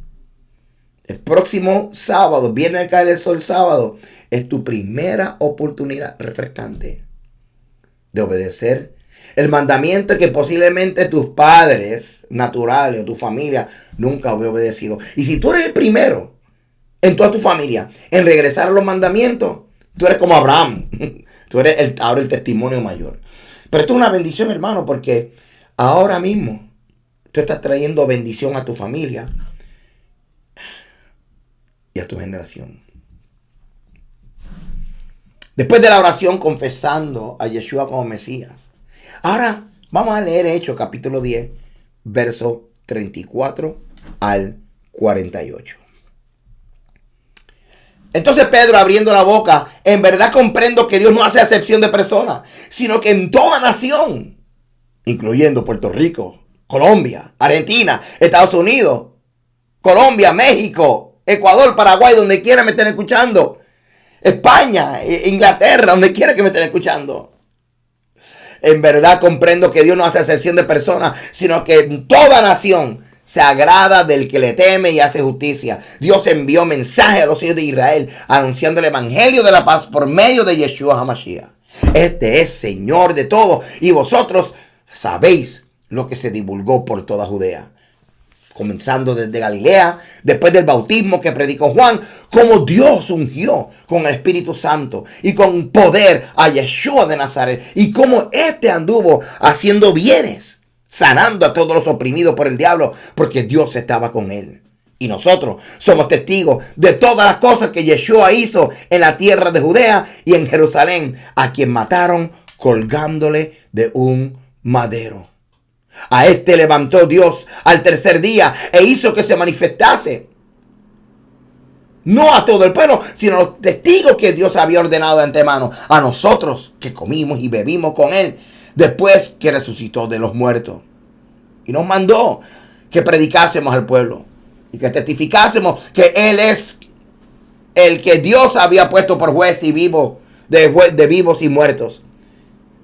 El próximo sábado, viene a caer el sol sábado, es tu primera oportunidad refrescante de obedecer el mandamiento que posiblemente tus padres naturales o tu familia nunca había obedecido. Y si tú eres el primero en toda tu familia en regresar a los mandamientos, tú eres como Abraham. Tú eres ahora el testimonio mayor. Pero esto es una bendición, hermano, porque ahora mismo tú estás trayendo bendición a tu familia y a tu generación. Después de la oración confesando a Yeshua como Mesías, ahora vamos a leer Hechos capítulo 10, versos 34 al 48. Entonces Pedro, abriendo la boca, en verdad comprendo que Dios no hace acepción de personas, sino que en toda nación, incluyendo Puerto Rico, Colombia, Argentina, Estados Unidos, Colombia, México, Ecuador, Paraguay, donde quiera me estén escuchando, España, Inglaterra, donde quiera que me estén escuchando. En verdad comprendo que Dios no hace acepción de personas, sino que en toda nación se agrada del que le teme y hace justicia. Dios envió mensaje a los hijos de Israel anunciando el evangelio de la paz por medio de Yeshua HaMashiach. Este es Señor de todo y vosotros sabéis lo que se divulgó por toda Judea, comenzando desde Galilea, después del bautismo que predicó Juan, como Dios ungió con el Espíritu Santo y con poder a Yeshua de Nazaret, y como éste anduvo haciendo bienes, sanando a todos los oprimidos por el diablo, porque Dios estaba con él. Y nosotros somos testigos de todas las cosas que Yeshua hizo en la tierra de Judea y en Jerusalén, a quien mataron colgándole de un madero. A este levantó Dios al tercer día e hizo que se manifestase, no a todo el pueblo, sino a los testigos que Dios había ordenado de antemano, a nosotros que comimos y bebimos con él después que resucitó de los muertos. Y nos mandó que predicásemos al pueblo y que testificásemos que él es el que Dios había puesto por juez y vivo, de vivos y muertos.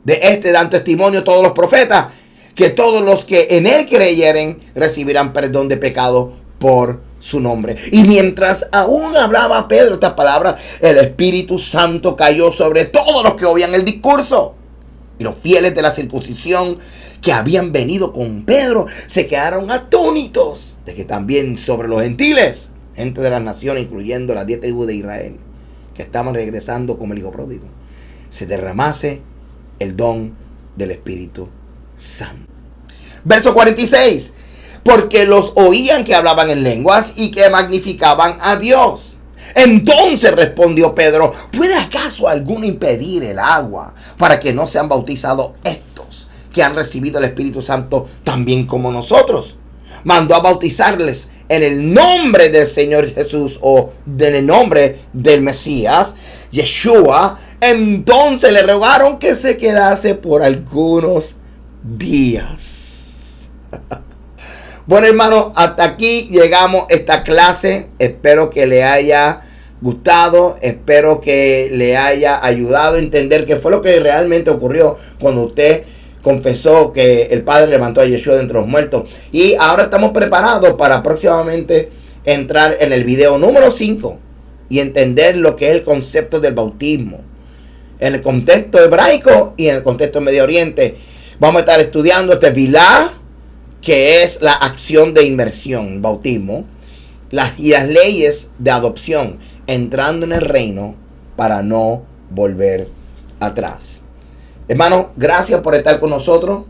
De este dan testimonio todos los profetas, que todos los que en él creyeren recibirán perdón de pecado por su nombre. Y mientras aún hablaba Pedro estas palabras, el Espíritu Santo cayó sobre todos los que oían el discurso. Y los fieles de la circuncisión que habían venido con Pedro se quedaron atónitos de que también sobre los gentiles, gente de las naciones, incluyendo las 10 tribus de Israel, que estaban regresando como el hijo pródigo, se derramase el don del Espíritu Santo. Verso 46. Porque los oían que hablaban en lenguas y que magnificaban a Dios. Entonces respondió Pedro: ¿puede acaso alguno impedir el agua para que no sean bautizados estos que han recibido el Espíritu Santo también como nosotros? Mandó a bautizarles en el nombre del Señor Jesús, o en el nombre del Mesías, Yeshua. Entonces le rogaron que se quedase por algunos días. Bueno, hermano, hasta aquí llegamos esta clase. Espero que le haya gustado. Espero que le haya ayudado a entender qué fue lo que realmente ocurrió cuando usted confesó que el Padre levantó a Yeshua de entre los muertos. Y ahora estamos preparados para próximamente entrar en el video número 5 y entender lo que es el concepto del bautismo en el contexto hebraico y en el contexto Medio Oriente. Vamos a estar estudiando este vilá, que es la acción de inmersión, bautismo, y las leyes de adopción, entrando en el reino para no volver atrás. Hermano, gracias por estar con nosotros.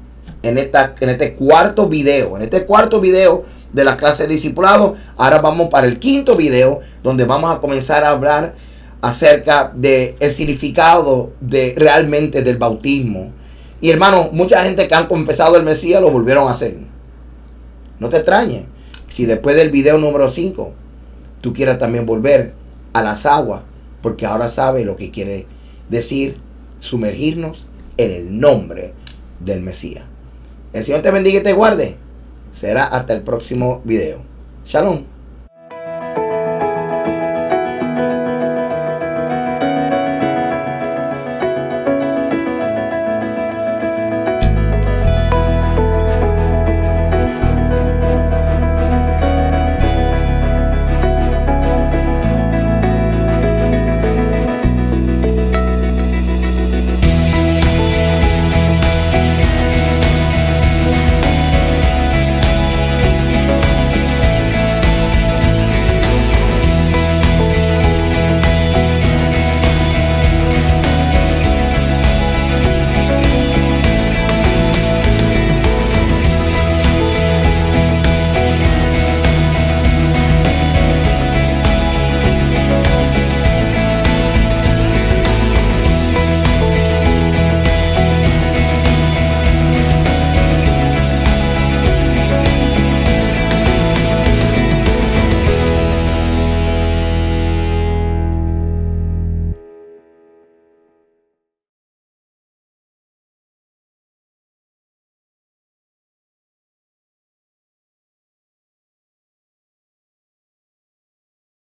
en este cuarto video. En este cuarto video de la clase de discipulado. Ahora vamos para el quinto video, donde vamos a comenzar a hablar acerca del significado realmente del bautismo. Y hermano, mucha gente que han confesado el Mesías lo volvieron a hacer. No te extrañes si después del video número 5 tú quieras también volver a las aguas, porque ahora sabes lo que quiere decir sumergirnos en el nombre del Mesías. El Señor te bendiga y te guarde. Será hasta el próximo video. Shalom.